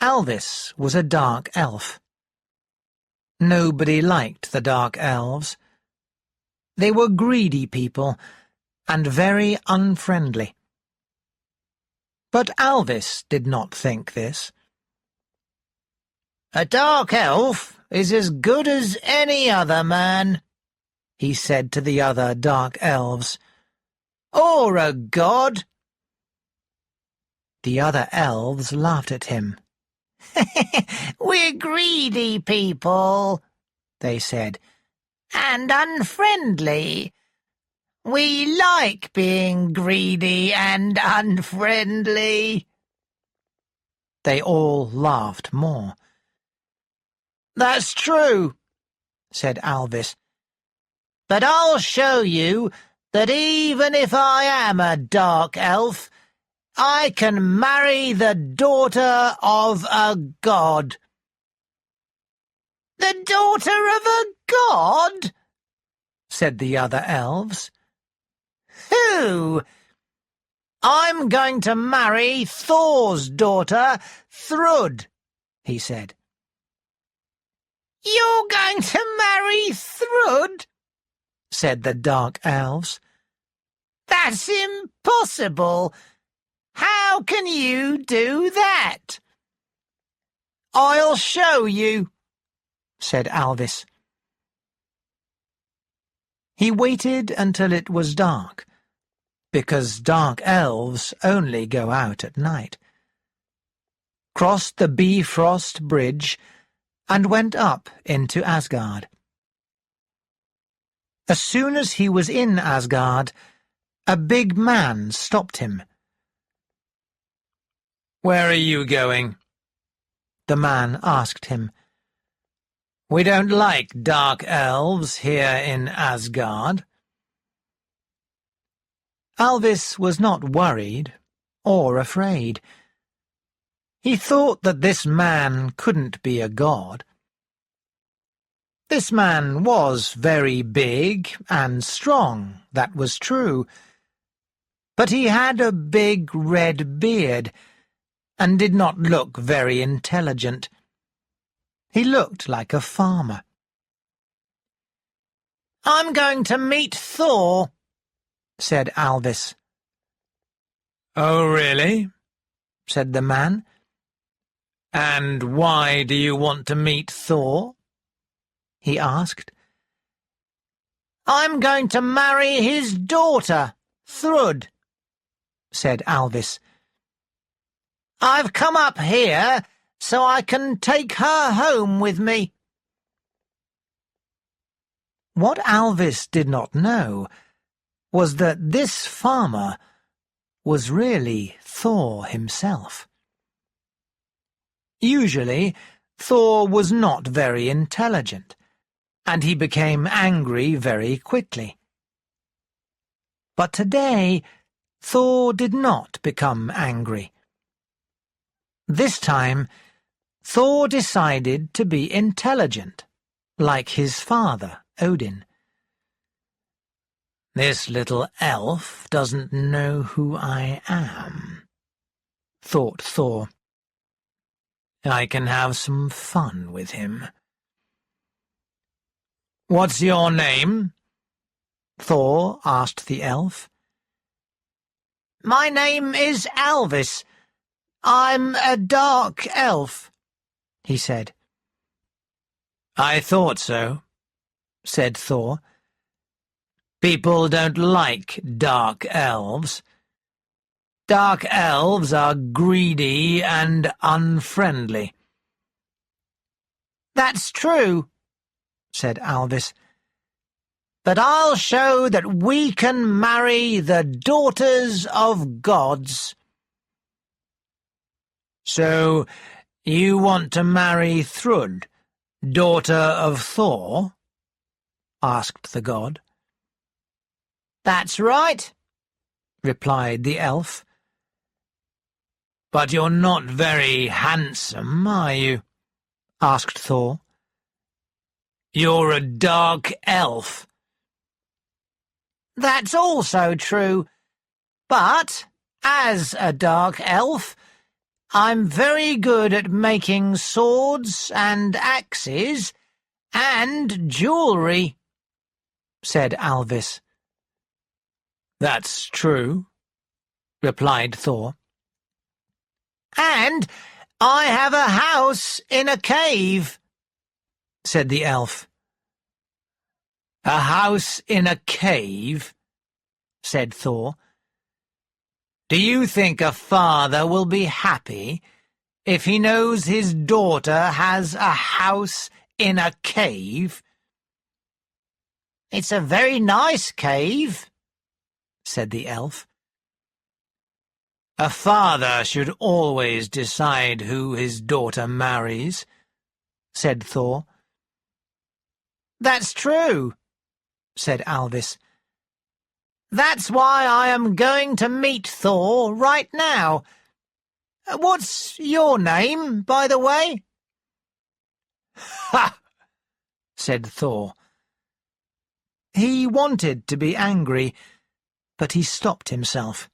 Elvis was a dark elf. Nobody liked the dark elves. They were greedy people and very unfriendly. But Elvis did not think this. "A dark elf is as good as any other man," he said to the other dark elves. "Or a god." The other elves laughed at him. "We're greedy people," they said, "and unfriendly. We like being greedy and unfriendly." They all laughed more. "That's true," said Elvis. "But I'll show you that even if I am a dark elf, I can marry the daughter of a god." "The daughter of a god?" said the other elves. "Who?" "I'm going to marry Thor's daughter, Thrud," he said. "You're going to marry Thrud?" said the dark elves. "That's impossible. How can you do that?" "I'll show you," said Elvis. He waited until it was dark, because dark elves only go out at night, crossed the Bifrost Bridge, and went up into Asgard. As soon as he was in Asgard, a big man stopped him. "Where are you going?" the man asked him. "We don't like dark elves here in Asgard." Elvis was not worried or afraid. He thought that this man couldn't be a god. This man was very big and strong, that was true, but he had a big red beard and did not look very intelligent. He looked like a farmer. "I'm going to meet Thor," said Elvis. "Oh, really?" said the man. "And why do you want to meet Thor?" he asked. "I'm going to marry his daughter, Thrud," said Elvis. "I've come up here so I can take her home with me." What Elvis did not know was that this farmer was really Thor himself. Usually, Thor was not very intelligent, and he became angry very quickly. But today, Thor did not become angry. This time, Thor decided to be intelligent, like his father, Odin. "This little elf doesn't know who I am," thought Thor. "I can have some fun with him." "What's your name?" Thor asked the elf. "My name is Elvis. I'm a dark elf," he said. "I thought so," said Thor. "People don't like dark elves. Dark elves are greedy and unfriendly." "That's true," said Elvis. "But I'll show that we can marry the daughters of gods." "So you want to marry Thrud, daughter of Thor?" asked the god. "That's right," replied the elf. "But you're not very handsome, are you?" asked Thor. "You're a dark elf." "That's also true, but, as a dark elf, I'm very good at making swords and axes and jewellery," said Elvis. "That's true," replied Thor. "And I have a house in a cave," said the elf. "A house in a cave?" said Thor. "Do you think a father will be happy if he knows his daughter has a house in a cave?" "It's a very nice cave," said the elf. "A father should always decide who his daughter marries," said Thor. "That's true," said Elvis. "That's why I am going to meet Thor right now. What's your name, by the way?" "Ha!" said Thor. He wanted to be angry, but he stopped himself.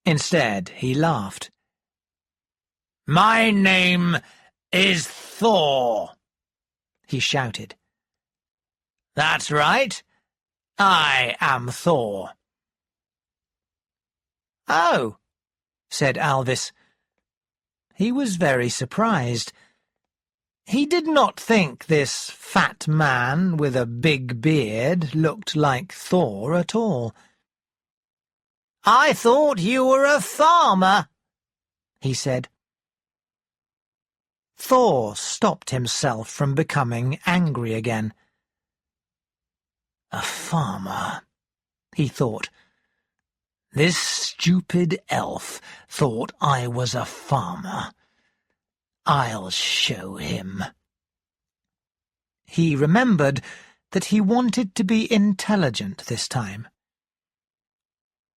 Instead, he laughed. "My name is Thor," he shouted. "That's right. I am Thor." "Oh," said Elvis. He was very surprised. He did not think this fat man with a big beard looked like Thor at all. "I thought you were a farmer," he said. Thor stopped himself from becoming angry again. "A farmer," he thought. "This stupid elf thought I was a farmer. I'll show him." He remembered that he wanted to be intelligent this time.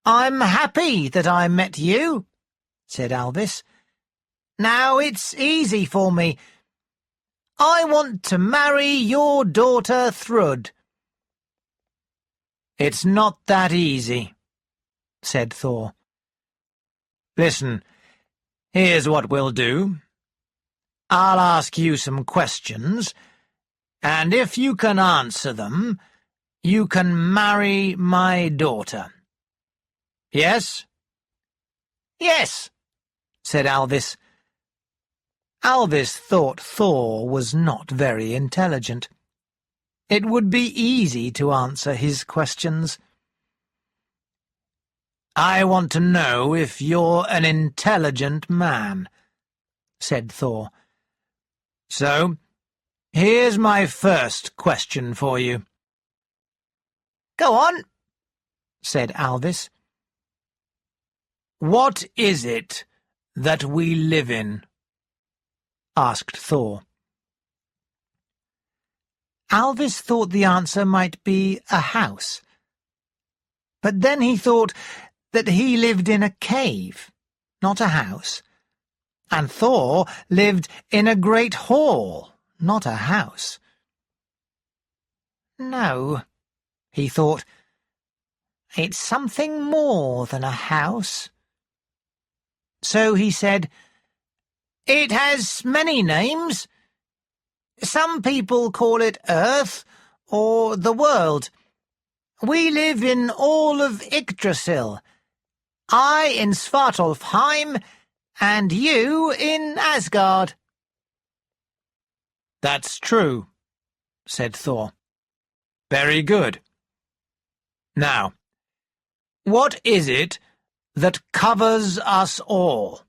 "I'm happy that I met you," said Elvis. "Now it's easy for me. I want to marry your daughter Thrud." "It's not that easy," said Thor. "Listen, here's what we'll do. I'll ask you some questions, and if you can answer them, you can marry my daughter. Yes?" "Yes," said Elvis. Elvis thought Thor was not very intelligent. It would be easy to answer his questions. "I want to know if you're an intelligent man," said Thor. "So, here's my first question for you." "Go on," said Elvis. "What is it that we live in?" asked Thor. Elvis thought the answer might be a house. But then he thought that he lived in a cave, not a house, and Thor lived in a great hall, not a house. "No," he thought, "it's something more than a house." So he said, "It has many names. Some people call it Earth or the world. We live in all of Yggdrasil. I in Svartalfheim, and you in Asgard." "That's true," said Thor. "Very good. Now, what is it that covers us all?"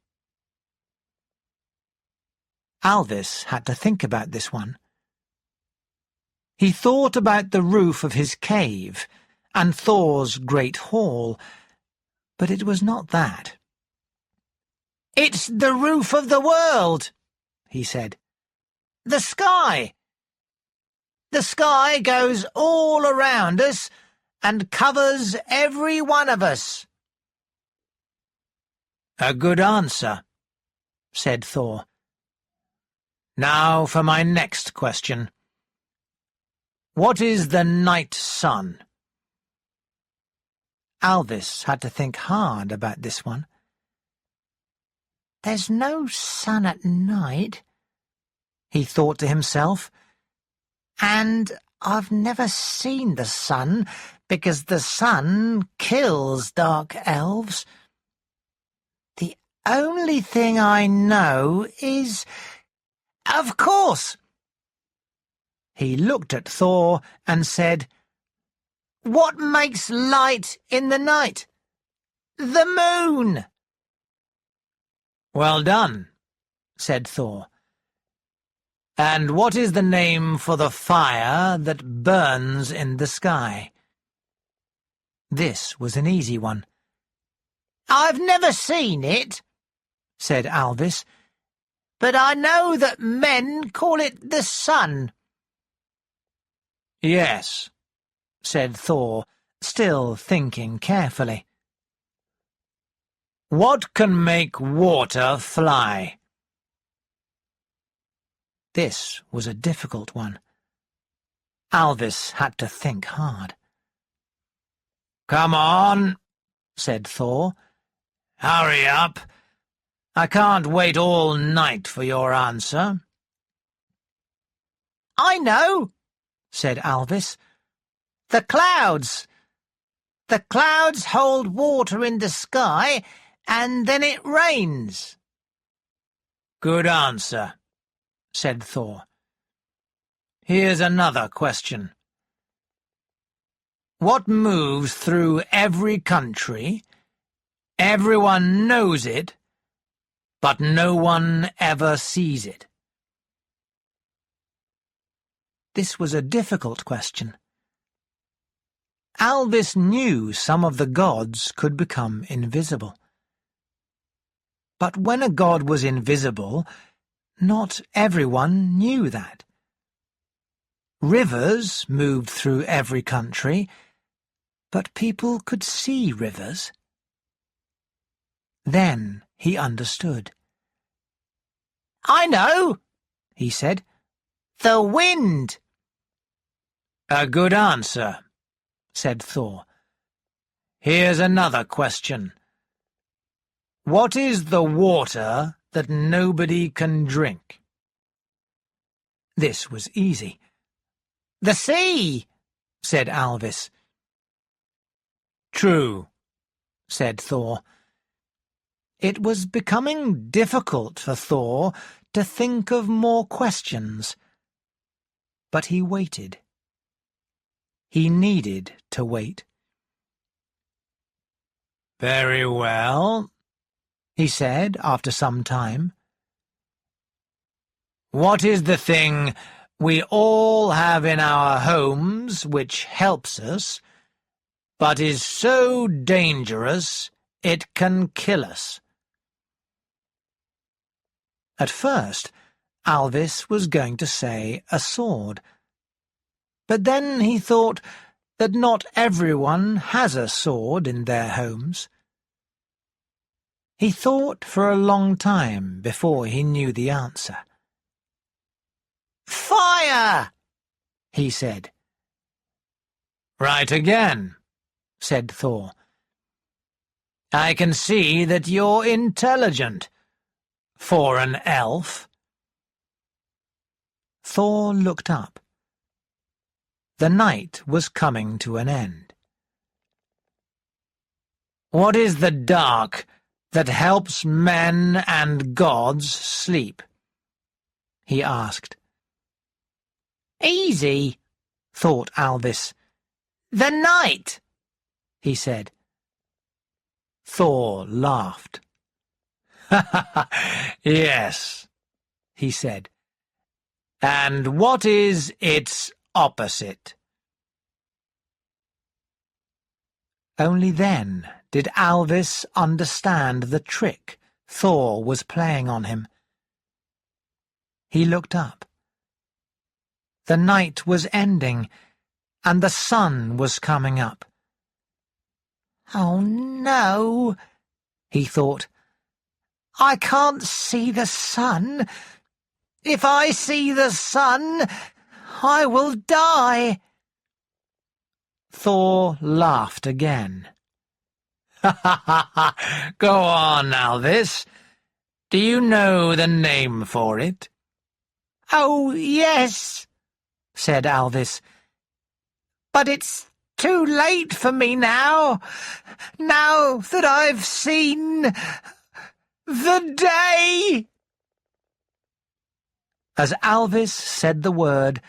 Elvis had to think about this one. He thought about the roof of his cave and Thor's great hall, but it was not that. "It's the roof of the world," he said. "The sky. The sky goes all around us and covers every one of us." "A good answer," said Thor. "Now for my next question. What is the night sun?" Elvis had to think hard about this one. "There's no sun at night," he thought to himself, "and I've never seen the sun because the sun kills dark elves. The only thing I know is... Of course!" He looked at Thor and said, "What makes light in the night? The moon!" "Well done," said Thor. "And what is the name for the fire that burns in the sky?" This was an easy one. "I've never seen it," said Elvis, "but I know that men call it the sun." "Yes," said Thor, still thinking carefully. "What can make water fly?" This was a difficult one. Elvis had to think hard. "Come on," said Thor. "Hurry up. I can't wait all night for your answer." "I know," said Elvis. "The clouds. The clouds hold water in the sky, and then it rains." "Good answer," said Thor. "Here's another question. What moves through every country? Everyone knows it, but no one ever sees it." This was a difficult question. Elvis knew some of the gods could become invisible. But when a god was invisible, not everyone knew that. Rivers moved through every country, but people could see rivers. Then he understood. "I know," he said. "The wind." "A good answer," said Thor. "Here's another question. What is the water that nobody can drink?" This was easy. "The sea," said Elvis. "True," said Thor. It was becoming difficult for Thor to think of more questions. But he waited. He needed to wait. "Very well," he said after some time. "What is the thing we all have in our homes which helps us, but is so dangerous it can kill us?" At first, Elvis was going to say a sword. But then he thought that not everyone has a sword in their homes. He thought for a long time before he knew the answer. "Fire!" he said. "Right again," said Thor. "I can see that you're intelligent, for an elf." Thor looked up. The night was coming to an end. "What is the dark that helps men and gods sleep?" he asked. "Easy," thought Elvis. "The night," he said. Thor laughed. "Yes," he said. "And what is its opposite?" Only then did Elvis understand the trick Thor was playing on him. He looked up. The night was ending, and the sun was coming up. "Oh, no," he thought. "I can't see the sun. If I see the sun, I will die." Thor laughed again. "Ha ha ha ha! Go on, Elvis. Do you know the name for it?" "Oh, yes," said Elvis. "But it's too late for me now that I've seen the day." As Elvis said the word,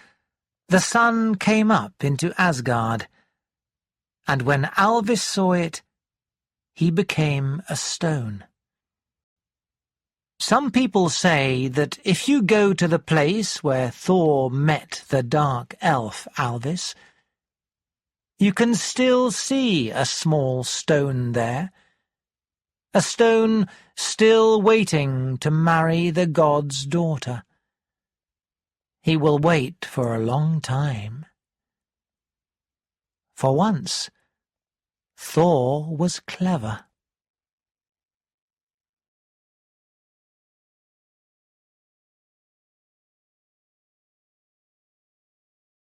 the sun came up into Asgard, and when Elvis saw it, he became a stone. Some people say that if you go to the place where Thor met the dark elf Elvis, you can still see a small stone there, a stone still waiting to marry the god's daughter. He will wait for a long time. For once, Thor was clever.